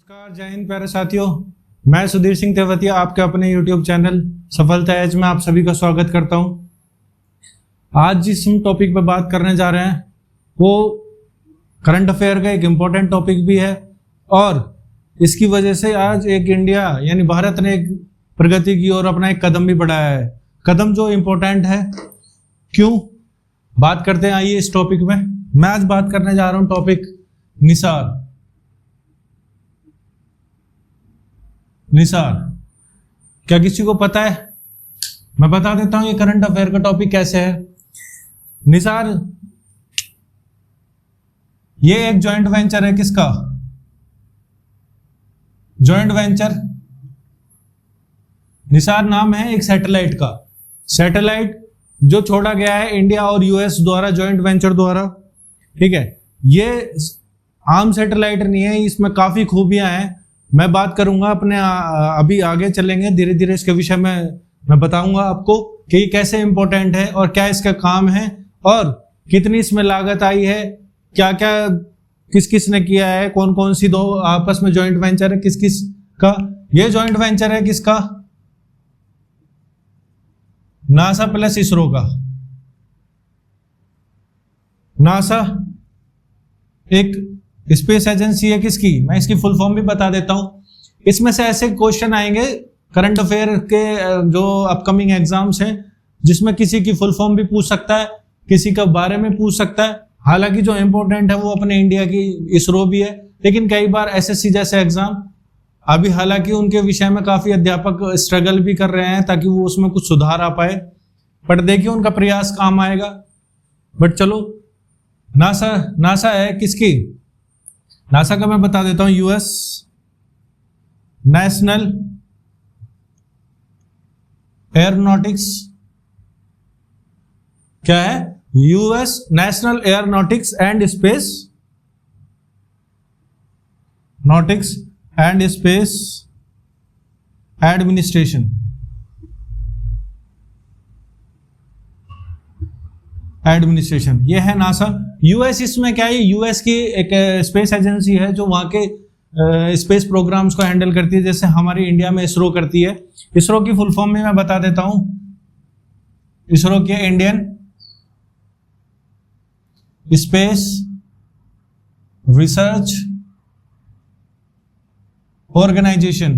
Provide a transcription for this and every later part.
नमस्कार, जय हिंद प्यारे साथियों। मैं सुधीर सिंह तेवतिया आपके अपने YouTube चैनल सफलता एज में आप सभी का स्वागत करता हूं। आज जिस हम टॉपिक पर बात करने जा रहे हैं वो करंट अफेयर का एक इम्पोर्टेंट टॉपिक भी है और इसकी वजह से आज एक इंडिया यानी भारत ने एक प्रगति की ओर अपना एक कदम भी बढ़ाया है। कदम जो इम्पोर्टेंट है, क्यों बात करते हैं आइए इस टॉपिक में। मैं आज बात करने जा रहा हूं टॉपिक निसार। निसार क्या किसी को पता है? मैं बता देता हूं ये करंट अफेयर का टॉपिक कैसे है। निसार ये एक जॉइंट वेंचर है। किसका जॉइंट वेंचर? निसार नाम है एक सैटेलाइट का। सैटेलाइट जो छोड़ा गया है इंडिया और यूएस द्वारा जॉइंट वेंचर द्वारा। ठीक है, ये आम सैटेलाइट नहीं है, इसमें काफी खूबियां हैं। मैं बात करूंगा अपने अभी आगे चलेंगे धीरे धीरे इसके विषय में मैं बताऊंगा आपको कि ये कैसे इंपॉर्टेंट है और क्या इसका काम है और कितनी इसमें लागत आई है, क्या क्या किस किस ने किया है, कौन कौन सी दो आपस में जॉइंट वेंचर है, किस किस का ये जॉइंट वेंचर है। किसका? नासा प्लस इसरो का। नासा एक स्पेस एजेंसी है। किसकी? मैं इसकी फुल फॉर्म भी बता देता हूं। इसमें से ऐसे क्वेश्चन आएंगे करंट अफेयर के जो अपकमिंग एग्जाम्स हैं जिसमें किसी की फुल फॉर्म भी पूछ सकता है, किसी का बारे में पूछ सकता है। हालांकि जो इंपॉर्टेंट है वो अपने इंडिया की इसरो भी है, लेकिन कई बार एसएससी जैसे एग्जाम अभी हालांकि उनके विषय में काफी अध्यापक स्ट्रगल भी कर रहे हैं ताकि वो उसमें कुछ सुधार आ पाए, बट देखिए उनका प्रयास काम आएगा। बट चलो, नासा है किसकी? नासा का मैं बता देता हूं, यूएस नेशनल एयरोनॉटिक्स। क्या है? US national aeronautics and space nautics and space administration. Administration ये है नासा। यूएस इसमें क्या है? यूएस की एक स्पेस एजेंसी है जो वहां के स्पेस प्रोग्राम्स को हैंडल करती है, जैसे हमारी इंडिया में इसरो करती है। इसरो की फुल फॉर्म में मैं बता देता हूं, इसरो के Indian space research organisation.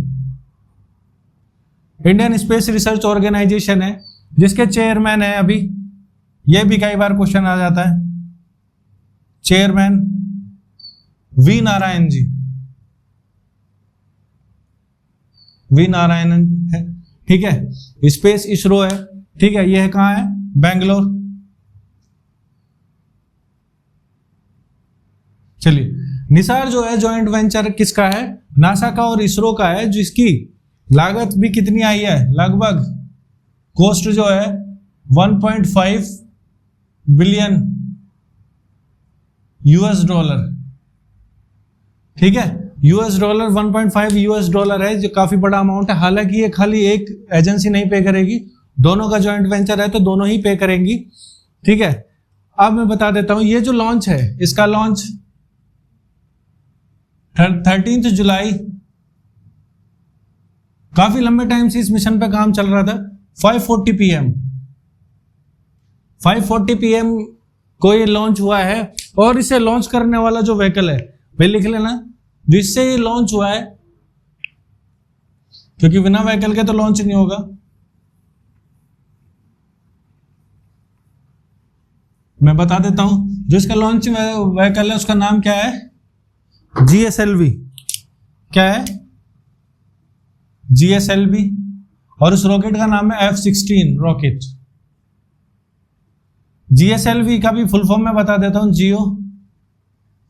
Indian space research organisation है जिसके चेयरमैन है अभी, यह भी कई बार क्वेश्चन आ जाता है, chairman V Narayan ji. V Narayanan है। ठीक है, स्पेस इसरो है। ठीक है, यह कहां है? बेंगलोर। चलिए, निसार जो है जॉइंट वेंचर किसका है? नासा का और इसरो का है, जिसकी लागत भी कितनी आई है? लगभग कॉस्ट जो है 1.5 बिलियन यूएस डॉलर। ठीक है, यूएस डॉलर 1.5 यूएस डॉलर है, जो काफी बड़ा अमाउंट है। हालांकि ये खाली एक एजेंसी नहीं पे करेगी, दोनों का जॉइंट वेंचर है तो दोनों ही पे करेंगी। ठीक है, अब मैं बता देता हूं ये जो लॉन्च है, इसका लॉन्च 13 जुलाई, काफी लंबे टाइम से इस मिशन पे काम चल रहा था। 5:40 PM 5:40 PM को ये लॉन्च हुआ है। और इसे लॉन्च करने वाला जो व्हीकल है, वे लिख लेना, जिससे ये लॉन्च हुआ है, क्योंकि बिना व्हीकल के तो लॉन्च नहीं होगा। मैं बता देता हूं, जो इसका लॉन्च व्हीकल है उसका नाम क्या है? GSLV। क्या है? GSLV। और उस रॉकेट का नाम है F-16 रॉकेट। GSLV का भी फुल फॉर्म में बता देता हूं, जियो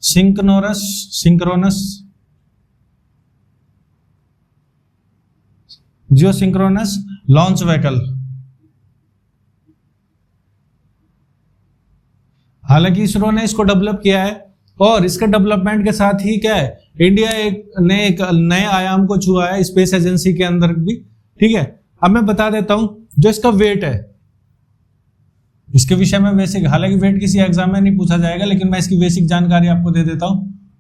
सिंक्रोनस लॉन्च व्हीकल। हालांकि इसरो ने इसको डेवलप किया है और इसके डेवलपमेंट के साथ ही क्या है, इंडिया ने एक नए आयाम को छुआ है स्पेस एजेंसी के अंदर भी। ठीक है, अब मैं बता देता हूं जो इसका वेट है, इसके विषय में बेसिक, हालांकि वेट किसी एग्जाम में नहीं पूछा जाएगा, लेकिन मैं इसकी बेसिक जानकारी आपको दे देता हूं।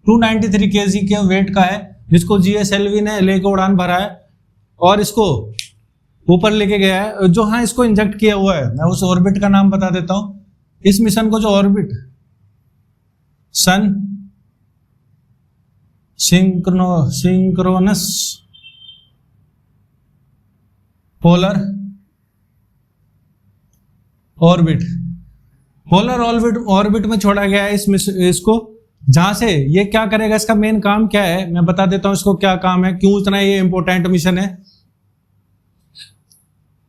293 kg के वेट का है जिसको GSLV ने लेके उड़ान भरा है और इसको ऊपर लेके गया है, जो हाँ इसको इंजेक्ट किया हुआ है। मैं उस ऑर्बिट का नाम बता देता हूं। इस मिशन को जो ऑर्बिट सन सिंक्रोनस पोलर ऑर्बिट में छोड़ा गया है इसको, जहां से ये क्या करेगा, इसका मेन काम क्या है मैं बता देता हूं इसको क्या काम है, क्यों इतना ये इंपॉर्टेंट मिशन है।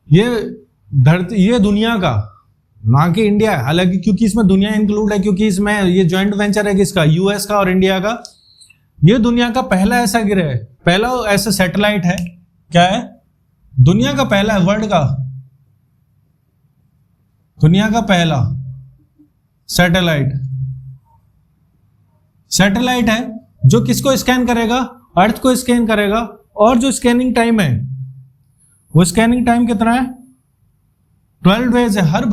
ये दुनिया का, ना कि इंडिया है, हालांकि क्योंकि इसमें दुनिया इंक्लूड है, क्योंकि इसमें ये जॉइंट वेंचर है किसका, यूएस का और इंडिया का। ये दुनिया का पहला ऐसा ग्रह है, पहला ऐसा सैटेलाइट है। क्या है? दुनिया का पहला, वर्ल्ड का दुनिया का पहला सैटेलाइट है जो किसको स्कैन करेगा, अर्थ को स्कैन करेगा। और जो स्कैनिंग टाइम है वो स्कैनिंग टाइम कितना है, 12 डेज है। हर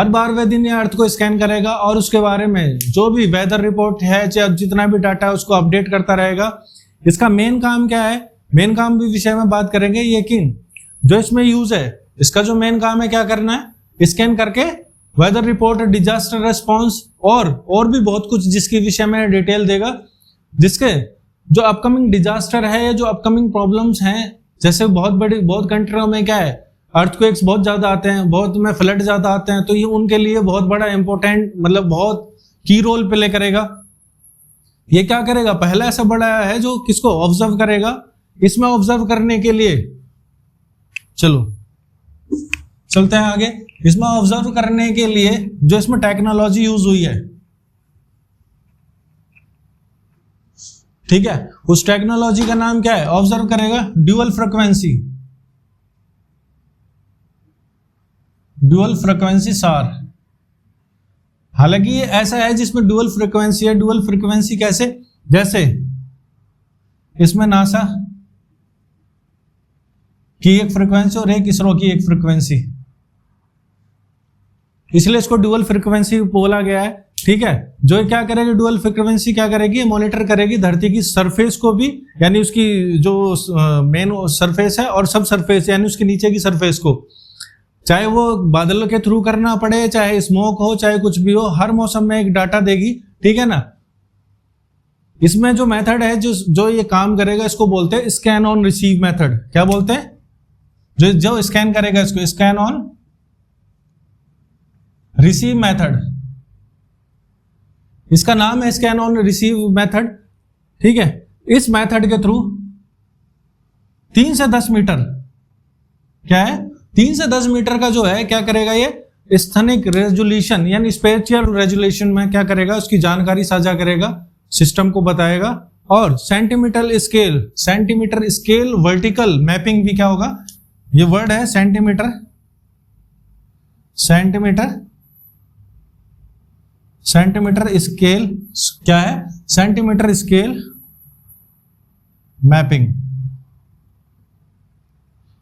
12वें दिन ये अर्थ को स्कैन करेगा और उसके बारे में जो भी वेदर रिपोर्ट है चाहे जितना भी डाटा है उसको अपडेट करता रहेगा। इसका मेन काम क्या है, मेन काम भी विषय में बात करेंगे। लेकिन जो इसमें यूज है, इसका जो मेन काम है क्या करना है, स्कैन करके वेदर रिपोर्ट, डिजास्टर रेस्पॉन्स और भी बहुत कुछ जिसके विषय में डिटेल देगा, जिसके जो अपकमिंग डिजास्टर है या जो अपकमिंग प्रॉब्लम्स हैं, जैसे बहुत कंट्रियों में क्या है, अर्थक्वेक्स बहुत ज्यादा आते हैं, बहुत में फ्लड ज्यादा आते हैं, तो ये उनके लिए बहुत बड़ा इंपॉर्टेंट, मतलब बहुत की रोल प्ले करेगा। ये क्या करेगा, पहला ऐसा बड़ा है जो किसको ऑब्जर्व करेगा। इसमें ऑब्जर्व करने के लिए चलते हैं आगे। इसमें ऑब्जर्व करने के लिए जो इसमें टेक्नोलॉजी यूज हुई है, ठीक है, उस टेक्नोलॉजी का नाम क्या है, ऑब्जर्व करेगा ड्यूअल फ्रीक्वेंसी सार। हालांकि ये ऐसा है जिसमें ड्यूअल फ्रीक्वेंसी है। ड्यूअल फ्रीक्वेंसी कैसे, जैसे इसमें नासा की एक फ्रीक्वेंसी और एक इसरो की एक फ्रीक्वेंसी, इसलिए इसको ड्यूअल फ्रीक्वेंसी बोला गया है। ठीक है, जो क्या करेगी, ड्यूअल फ्रीक्वेंसी क्या करेगी, मॉनिटर करेगी धरती की सरफेस को भी, यानी उसकी जो मेन सरफेस है और सब सरफेस यानी उसके नीचे की सरफेस को, चाहे वो बादलों के थ्रू करना पड़े, चाहे स्मोक हो, चाहे कुछ भी हो, हर मौसम में एक डाटा देगी। ठीक है ना। इसमें जो मेथड है जो ये काम करेगा, इसको बोलते हैं स्कैन ऑन रिसीव मेथड। क्या बोलते हैं, जो स्कैन करेगा इसको स्कैन ऑन रिसीव मेथड, इसका नाम है स्कैन ऑन रिसीव मेथड। ठीक है, इस मेथड के थ्रू 3 से 10 मीटर, क्या है, 3 से 10 मीटर का जो है क्या करेगा, ये स्थानिक रेजोल्यूशन यानी स्पेशियल रेजोल्यूशन में क्या करेगा, उसकी जानकारी साझा करेगा, सिस्टम को बताएगा। और सेंटीमीटर स्केल वर्टिकल मैपिंग भी क्या होगा, ये वर्ड है सेंटीमीटर स्केल, क्या है, सेंटीमीटर स्केल मैपिंग।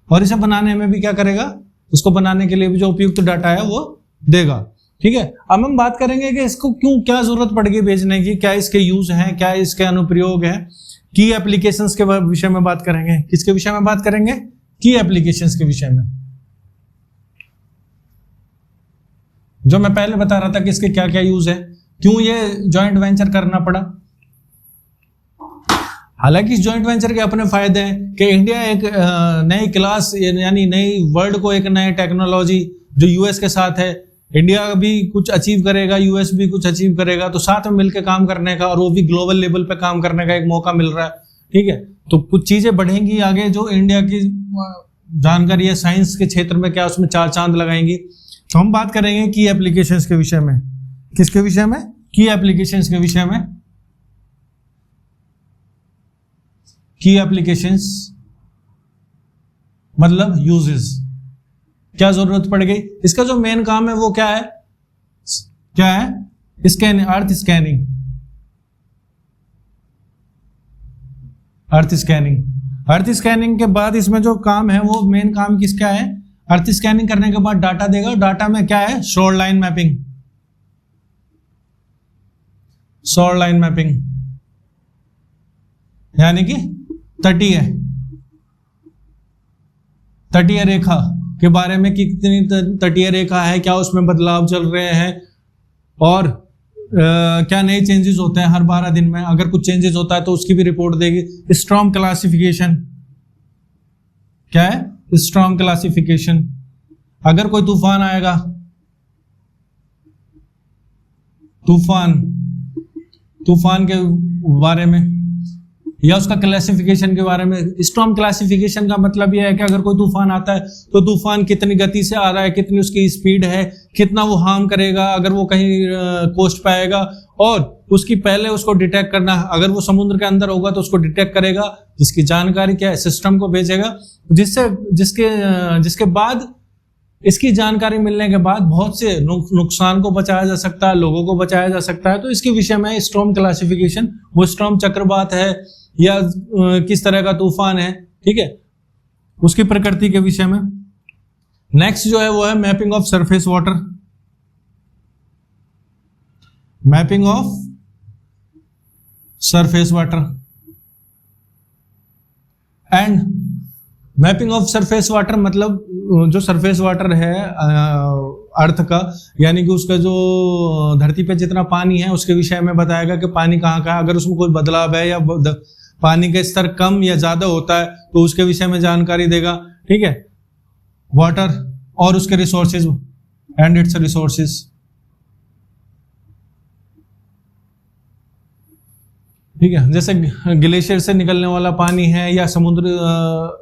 और इसे बनाने में भी क्या करेगा, इसको बनाने के लिए भी जो उपयुक्त डाटा है वो देगा। ठीक है, अब हम बात करेंगे कि इसको क्या जरूरत पड़ गई भेजने की, क्या इसके यूज हैं, क्या इसके अनुप्रयोग हैं, की एप्लीकेशंस के विषय में बात करेंगे। किसके विषय में बात करेंगे, की एप्लीकेशंस के विषय में। जो मैं पहले बता रहा था कि इसके क्या क्या यूज है, क्यों ये जॉइंट वेंचर करना पड़ा। हालांकि इस जॉइंट वेंचर के अपने फायदे हैं कि इंडिया एक नई क्लास यानी नई वर्ल्ड को एक नए टेक्नोलॉजी जो यूएस के साथ है, इंडिया भी कुछ अचीव करेगा, यूएस भी कुछ अचीव करेगा, तो साथ में मिलकर काम करने का और वो भी ग्लोबल लेवल पे काम करने का एक मौका मिल रहा है। ठीक है, तो कुछ चीजें बढ़ेंगी आगे, जो इंडिया की जानकारी है साइंस के क्षेत्र में क्या उसमें 4 चांद लगाएंगी। तो हम बात करेंगे की एप्लीकेशंस के विषय में। किसके विषय में, की एप्लीकेशंस के विषय में। की एप्लीकेशंस मतलब यूजेस, क्या जरूरत पड़ गई। इसका जो मेन काम है वो क्या है, स्कैनिंग, अर्थ स्कैनिंग के बाद इसमें जो काम है वो मेन काम किसका है, अर्थ स्कैनिंग करने के बाद डाटा देगा। डाटा में क्या है, शोर लाइन मैपिंग। यानी कि तटीय रेखा के बारे में कि कितनी तटीय रेखा है, क्या उसमें बदलाव चल रहे हैं और क्या नए चेंजेस होते हैं हर 12 दिन में। अगर कुछ चेंजेस होता है तो उसकी भी रिपोर्ट देगी। स्टॉर्म क्लासिफिकेशन क्या है? स्टॉर्म क्लासिफिकेशन, अगर कोई तूफान आएगा, तूफान के बारे में या उसका क्लासिफिकेशन के बारे में। स्टॉर्म क्लासिफिकेशन का मतलब यह है कि अगर कोई तूफान आता है तो तूफान कितनी गति से आ रहा है, कितनी उसकी स्पीड है, कितना वो हार्म करेगा अगर वो कहीं कोस्ट पे आएगा, और उसकी पहले उसको डिटेक्ट करना। अगर वो समुद्र के अंदर होगा तो उसको डिटेक्ट करेगा, जिसकी जानकारी क्या है, सिस्टम को भेजेगा, जिसके बाद इसकी जानकारी मिलने के बाद बहुत से नुकसान को बचाया जा सकता है, लोगों को बचाया जा सकता है। तो इसके विषय में स्टॉर्म क्लासिफिकेशन, वो स्टॉर्म चक्रवात है या किस तरह का तूफान है, ठीक है, उसकी प्रकृति के विषय में। नेक्स्ट जो है वो है mapping of surface water, mapping of surface water and mapping of surface water मतलब जो सरफेस वाटर है अर्थ का, यानी कि उसका जो धरती पे जितना पानी है उसके विषय में बताएगा कि पानी कहाँ का है, अगर उसमें कोई बदलाव है या पानी का स्तर कम या ज्यादा होता है तो उसके विषय में जानकारी देगा, ठीक है। वाटर और उसके रिसोर्सेज एंड इट्स रिसोर्सेज, ठीक है, जैसे ग्लेशियर से निकलने वाला पानी है या समुद्र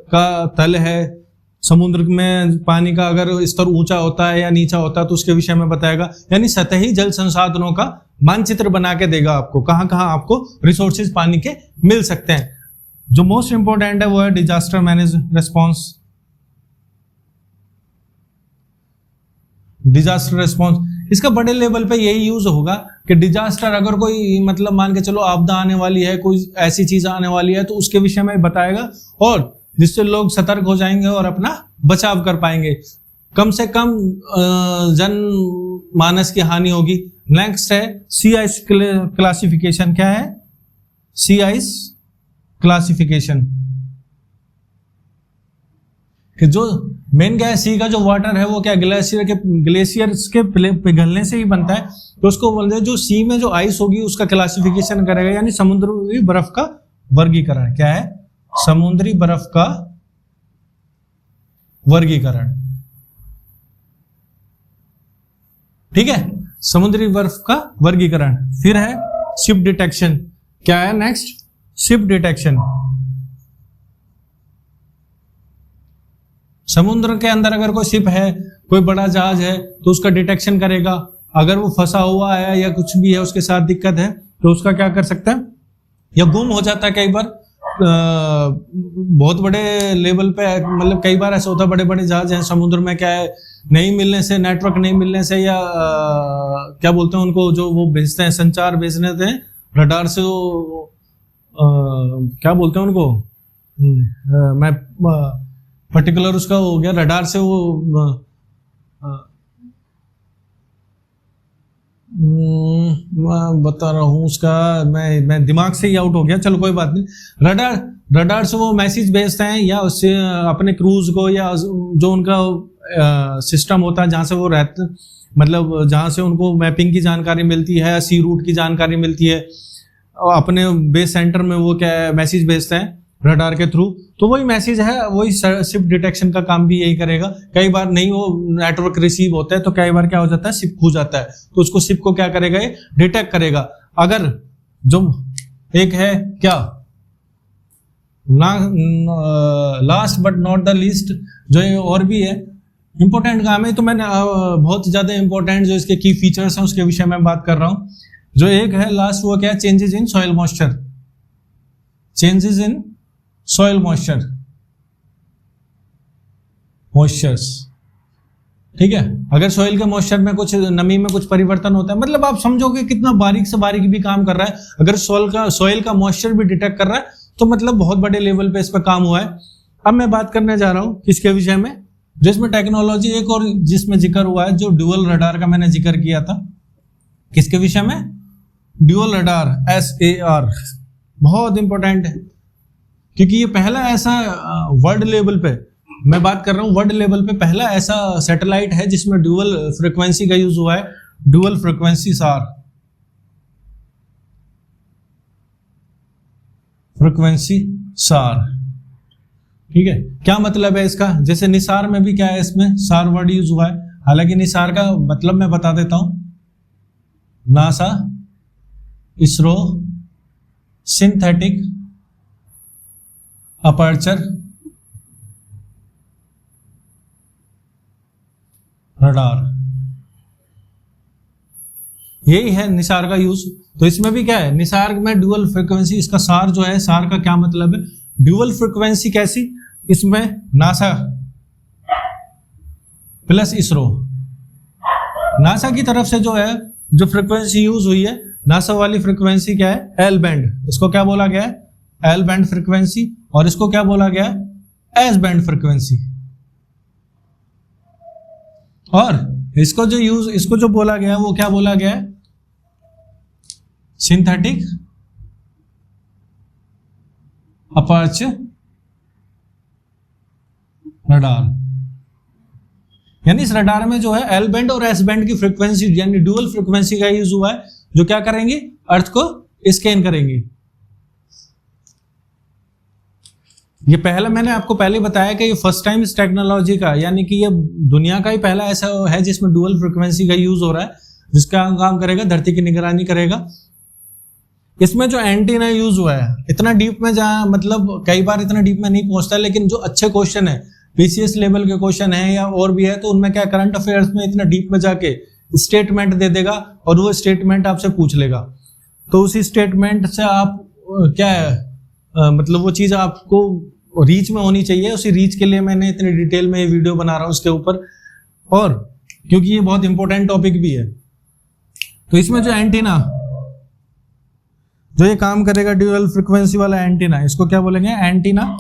का तल है, समुद्र में पानी का अगर स्तर ऊंचा होता है या नीचा होता है तो उसके विषय में बताएगा। यानी सतही जल संसाधनों का मानचित्र बना के देगा आपको, कहां कहां आपको रिसोर्सेज पानी के मिल सकते हैं। जो मोस्ट इंपॉर्टेंट है वो है disaster manage response, disaster response. इसका बड़े लेवल पे यही यूज होगा कि डिजास्टर, अगर कोई मतलब मान के चलो आपदा आने वाली है, कोई ऐसी चीज आने वाली है तो उसके विषय में बताएगा, और जिससे लोग सतर्क हो जाएंगे और अपना बचाव कर पाएंगे, कम से कम जन मानस की हानि होगी। नेक्स्ट है सी आइस क्लासिफिकेशन। क्या है? सी आइस क्लासिफिकेशन, कि जो मेन क्या है, सी का जो वाटर है वो क्या ग्लेशियर्स के पिघलने से ही बनता है, तो उसको बोलते हैं जो सी में जो आइस होगी उसका क्लासिफिकेशन करेगा, यानी समुद्री बर्फ का वर्गीकरण। क्या है? समुद्री बर्फ का वर्गीकरण, ठीक है, समुद्री बर्फ का वर्गीकरण। फिर है शिप डिटेक्शन। क्या है नेक्स्ट? Ship detection. समुद्र के अंदर अगर कोई शिप है, कोई बड़ा जहाज है तो उसका डिटेक्शन करेगा, अगर वो फंसा हुआ है या कुछ भी है उसके साथ दिक्कत है तो उसका क्या कर सकता है, या गुम हो जाता है। कई बार बहुत बड़े लेवल पे, मतलब कई बार ऐसा होता है बड़े बड़े जहाज हैं समुद्र में, क्या है, नहीं मिलने से, नेटवर्क नहीं मिलने से, या क्या बोलते हैं उनको, जो वो भेजते हैं संचार भेजने थे रडार से, वो क्या बोलते हैं उनको, मैं पर्टिकुलर उसका हो गया रडार से, वो मैं बता रहा हूँ उसका, मैं दिमाग से ही आउट हो गया, चलो कोई बात नहीं। रडार से वो मैसेज भेजते हैं, या उससे अपने क्रूज को, या जो उनका सिस्टम होता है जहाँ से वो रहते, मतलब जहाँ से उनको मैपिंग की जानकारी मिलती है, सी रूट की जानकारी मिलती है, और अपने बेस सेंटर में वो क्या मैसेज भेजते हैं रडार के थ्रू, तो वही मैसेज है, वही शिप डिटेक्शन का काम भी यही करेगा। कई बार नहीं वो नेटवर्क रिसीव होता है तो कई बार क्या हो जाता है, शिप खो जाता है, तो उसको शिप को क्या करेगा, ये डिटेक्ट करेगा। अगर जो एक है क्या, last but not the least, जो ये और भी है इंपॉर्टेंट काम है, तो मैंने बहुत ज्यादा इंपॉर्टेंट जो इसके की फीचर्स हैं उसके विषय में बात कर रहा हूं। जो एक है लास्ट, वो क्या है, changes in soil moisture, changes in soil moistures, ठीक है। अगर सॉइल के मॉइस्चर में कुछ, नमी में कुछ परिवर्तन होता है, मतलब आप समझोगे कितना बारीक से बारीक भी काम कर रहा है। अगर सॉइल का मॉइस्चर भी डिटेक्ट कर रहा है तो मतलब बहुत बड़े लेवल पे इस पर काम हुआ है। अब मैं बात करने जा रहा हूं किसके विषय में, जिसमें टेक्नोलॉजी एक और जिसमें जिक्र हुआ है, जो ड्यूअल रडार का मैंने जिक्र किया था। किसके विषय में? ड्यूअल रडार, SAR, बहुत इंपॉर्टेंट है। क्योंकि ये पहला ऐसा वर्ल्ड लेवल पे, मैं बात कर रहा हूँ वर्ल्ड लेवल पे, पहला ऐसा सैटेलाइट है जिसमें ड्यूअल फ्रीक्वेंसी का यूज हुआ है, ड्यूअल फ्रीक्वेंसी सार, फ्रीक्वेंसी सार। ठीक है, क्या मतलब है इसका? जैसे निसार में भी क्या है, इसमें सार वर्ड यूज हुआ है, हालांकि निसार का मतलब मैं बता देता हूं, NASA ISRO synthetic aperture radar, यही है निसार का यूज। तो इसमें भी क्या है, निसार में ड्यूअल फ्रीक्वेंसी, इसका सार जो है, सार का क्या मतलब है, ड्यूअल फ्रीक्वेंसी कैसी, इसमें नासा प्लस इसरो, नासा की तरफ से जो है जो फ्रीक्वेंसी यूज हुई है, नासा वाली फ्रीक्वेंसी क्या है, एल बैंड, इसको क्या बोला गया है, एल बैंड फ्रीक्वेंसी, और इसको क्या बोला गया है, एस बैंड फ्रीक्वेंसी। और इसको जो बोला गया है वो क्या बोला गया है, सिंथेटिक अपर्चर रडार। यानी इस रडार में जो है एल बैंड और एस बैंड की फ्रीक्वेंसी यानी ड्यूअल फ्रीक्वेंसी का यूज हुआ है, जो क्या करेंगे, अर्थ को स्कैन करेंगे। ये पहला मैंने आपको पहले बताया कि ये फर्स्ट टाइम इस टेक्नोलॉजी का, यानी कि ये दुनिया का ही पहला ऐसा है जिसमें ड्यूअल फ्रीक्वेंसी का यूज हो रहा है, जिसका काम करेगा, धरती की निगरानी करेगा। इसमें जो एंटीना यूज हुआ है, इतना डीप में जहां मतलब कई बार इतना डीप में नहीं पहुंचता, लेकिन जो अच्छे क्वेश्चन है, पीसीएस लेवल के क्वेश्चन है या और भी है, तो उनमें क्या करंट अफेयर्स में इतना डीप में जाके स्टेटमेंट दे देगा और वो स्टेटमेंट आपसे पूछ लेगा। तो उसी स्टेटमेंट से आप क्या है मतलब वो चीज आपको रीच में होनी चाहिए, उसी रीच के लिए मैंने इतनी डिटेल में ये वीडियो बना रहा हूं उसके ऊपर, और क्योंकि ये बहुत इंपॉर्टेंट टॉपिक भी है। तो इसमें जो एंटीना जो ये काम करेगा, ड्यूअल फ्रीक्वेंसी वाला एंटीना, इसको क्या बोलेंगे, एंटीना।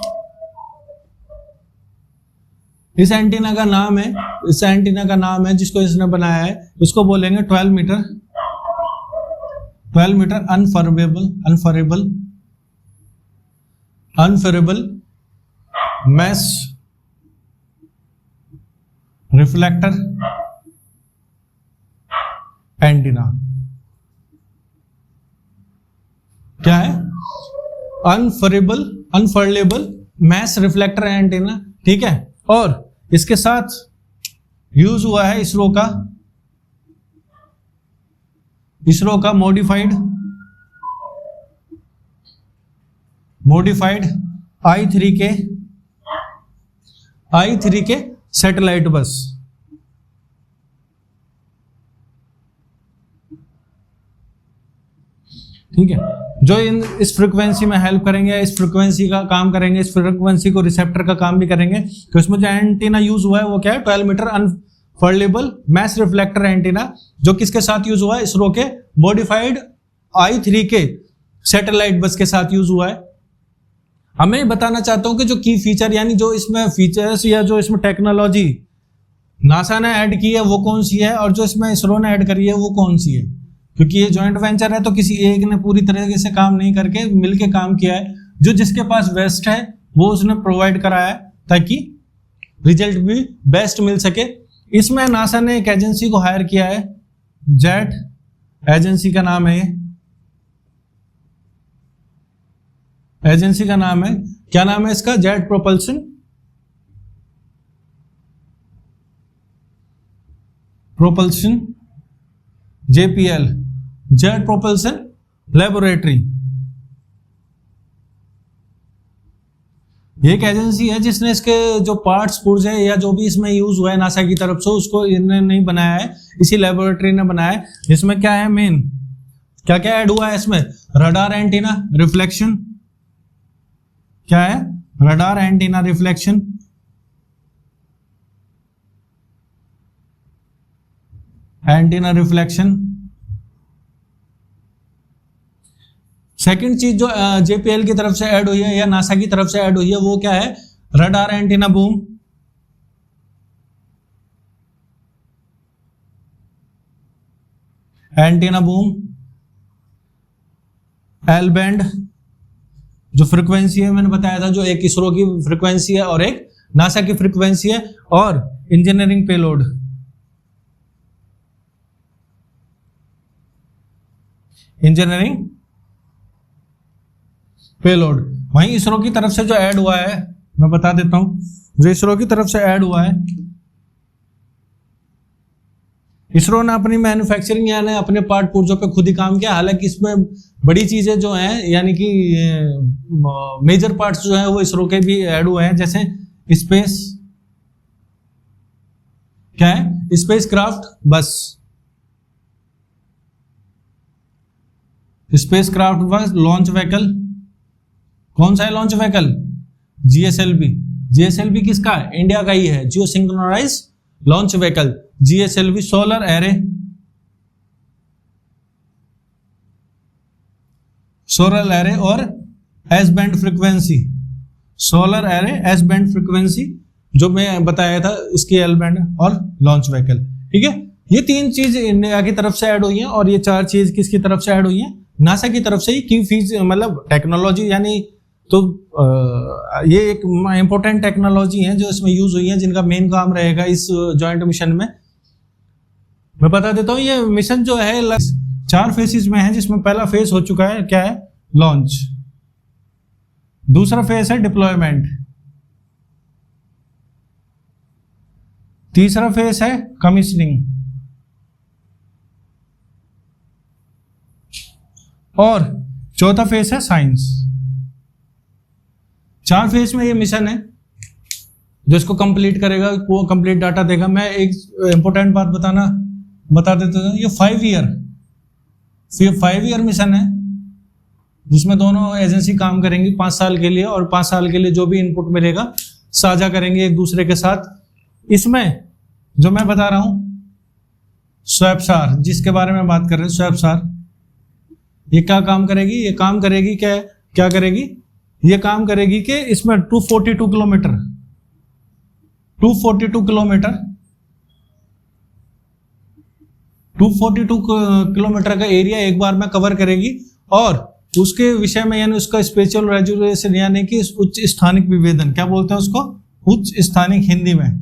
इस एंटीना का नाम है, इस एंटीना का नाम है जिसको इसने बनाया है, इसको बोलेंगे 12 मीटर अनफरेबल मैश रिफ्लेक्टर एंटीना। क्या है, अनफरेबल मैश रिफ्लेक्टर एंटीना। ठीक है, और इसके साथ यूज हुआ है इसरो का मॉडिफाइड I3 के सैटेलाइट बस। ठीक है, जो इस फ्रीक्वेंसी में हेल्प करेंगे, इस फ्रीक्वेंसी का काम करेंगे, इस फ्रीक्वेंसी को रिसेप्टर का काम भी करेंगे। तो इसमें जो एंटीना यूज हुआ है वो क्या है, 12 मीटर अनफरेबल मैश रिफ्लेक्टर एंटीना, जो किसके साथ यूज हुआ है, इसरो के मॉडिफाइड I3 के सैटेलाइट बस के साथ यूज हुआ है। अब मैं बताना चाहता हूं कि जो की फीचर, यानी जो इसमें फीचर्स या जो इसमें टेक्नोलॉजी नासा ने ऐड की है वो कौन सी है, और जो इसमें इसरो ने ऐड करी है वो कौन सी है। क्योंकि ये जॉइंट वेंचर है, तो किसी एक ने पूरी तरीके से काम नहीं करके मिलके काम किया है। जो जिसके पास बेस्ट है वो उसने प्रोवाइड कराया है, ताकि रिजल्ट भी बेस्ट मिल सके। इसमें नासा ने एक एजेंसी को हायर किया है, जेट एजेंसी का नाम है, ये एजेंसी का नाम है, क्या नाम है इसका, jet propulsion JPL, jet propulsion laboratory. ये एक एजेंसी है जिसने इसके जो पार्ट्स पुर्जे या जो भी इसमें यूज हुआ है नासा की तरफ से, उसको इन्होंने नहीं बनाया है, इसी लेबोरेटरी ने बनाया है। जिसमें क्या है, मेन क्या क्या ऐड हुआ है इसमें, रडार एंटीना रिफ्लेक्शन, क्या है, रडार एंटीना रिफ्लेक्शन, सेकंड चीज जो JPL की तरफ से ऐड हुई है या नासा की तरफ से ऐड हुई है वो क्या है, radar antenna boom, L band जो फ्रीक्वेंसी है मैंने बताया था, जो एक इसरो की फ्रीक्वेंसी है और एक नासा की फ्रीक्वेंसी है, और इंजीनियरिंग पेलोड, इंजीनियरिंग पेलोड वहीं इसरो की तरफ से जो ऐड हुआ है, मैं बता देता हूं, जो इसरो की तरफ से ऐड हुआ है, इसरो ने अपनी मैन्युफैक्चरिंग यानी अपने पार्ट पुर्जों पे खुद ही काम किया। हालांकि इसमें बड़ी चीजें जो हैं यानी कि मेजर पार्ट्स जो है वो इसरो के भी ऐड हुए हैं, जैसे स्पेस, क्या है, स्पेस क्राफ्ट, बस स्पेस क्राफ्ट बस, लॉन्च व्हीकल, कौन सा है लॉन्च व्हीकल, जीएसएलवी। जीएसएलवी किसका है, इंडिया का ही है, geo synchronise launch vehicle, GSLV. Solar array, solar array और S band frequency, solar array S band frequency जो मैं बताया था, इसकी एल बैंड और लॉन्च व्हीकल। ठीक है, ये तीन चीज इंडिया की तरफ से ऐड हुई हैं और ये चार चीज किसकी तरफ से ऐड हुई हैं, नासा की तरफ से ही। की फीस मतलब टेक्नोलॉजी यानी तो ये एक इंपॉर्टेंट टेक्नोलॉजी है जो इसमें यूज हुई है, जिनका मेन काम रहेगा इस जॉइंट मिशन में। मैं बता देता हूँ, ये मिशन जो है 4 फेसेस में है, जिसमें पहला फेज हो चुका है, क्या है, लॉन्च। दूसरा फेज है डिप्लॉयमेंट, तीसरा फेज है कमीशनिंग, और चौथा फेज है साइंस। 4 फेज में ये मिशन है जो इसको कंप्लीट करेगा, वो कंप्लीट डाटा देगा। मैं एक इंपॉर्टेंट बात बता देता हूँ, ये 5 ईयर मिशन है, जिसमें दोनों एजेंसी काम करेंगी 5 साल के लिए, और 5 साल के लिए जो भी इनपुट मिलेगा साझा करेंगे एक दूसरे के साथ। इसमें जो मैं बता रहा हूं स्वैपसार, जिसके बारे में बात कर रहे हैं, स्वैपसार, ये क्या काम करेगी, ये काम करेगी क्या करेगी, ये काम करेगी कि इसमें 242 किलोमीटर का एरिया एक बार में कवर करेगी, और उसके विषय में यानी उसका स्पेशल रेजोल्यूशन यानी कि उच्च स्थानिक विभेदन, क्या बोलते हैं उसको, उच्च स्थानिक, हिंदी में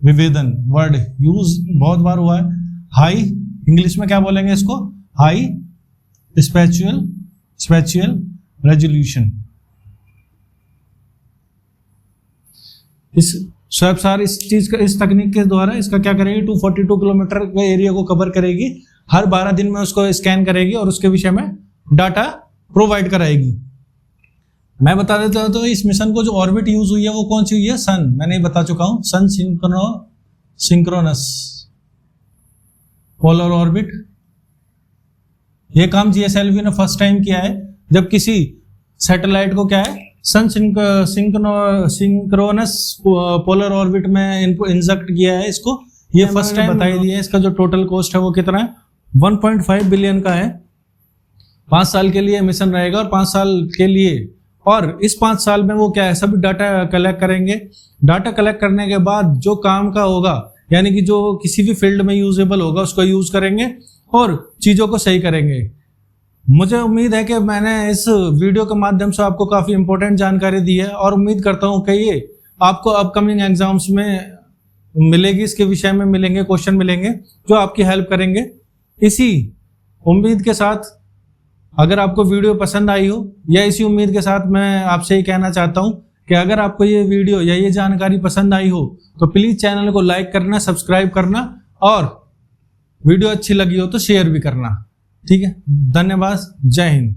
विभेदन वर्ड यूज बहुत बार हुआ है। हाई, इंग्लिश में क्या बोलेंगे इसको, हाई स्पेशल रेजोल्यूशन। इस स्वैपसार इस चीज का, इस तकनीक के द्वारा इसका क्या करेगी, 242 किलोमीटर के एरिया को कवर करेगी, हर 12 दिन में उसको स्कैन करेगी और उसके विषय में डाटा प्रोवाइड कराएगी। मैं बता देता हूं, तो इस मिशन को जो ऑर्बिट यूज हुई है वो कौन सी हुई है, सन, मैंने बता चुका हूं, सन सिंक्रोनस पोलर ऑर्बिट। ये काम जीएसएलवी ने फर्स्ट टाइम किया है, जब किसी सैटेलाइट को क्या है, सन सिंक्रोनस पोलर ऑर्बिट में इंजेक्ट किया है इसको, ये फर्स्ट टाइम बता ही दिया। इसका जो टोटल कॉस्ट है वो कितना है, 1.5 बिलियन का है। 5 साल के लिए मिशन रहेगा, और 5 साल के लिए, और इस 5 साल में वो क्या है, सभी डाटा कलेक्ट करेंगे। डाटा कलेक्ट करने के बाद जो काम का होगा, यानी कि जो किसी भी फील्ड में यूजेबल होगा उसको यूज करेंगे और चीजों को सही करेंगे। मुझे उम्मीद है कि मैंने इस वीडियो के माध्यम से आपको काफी इंपॉर्टेंट जानकारी दी है, और उम्मीद करता हूं कि ये आपको अपकमिंग एग्जाम्स में मिलेगी, इसके विषय में मिलेंगे, क्वेश्चन मिलेंगे जो आपकी हेल्प करेंगे। इसी उम्मीद के साथ, अगर आपको वीडियो पसंद आई हो, या इसी उम्मीद के साथ मैं आपसे ये कहना चाहता हूं कि अगर आपको ये वीडियो या ये जानकारी पसंद आई हो तो प्लीज चैनल को लाइक करना, सब्सक्राइब करना, और वीडियो अच्छी लगी हो तो शेयर भी करना। ठीक है, धन्यवाद, जय हिंद।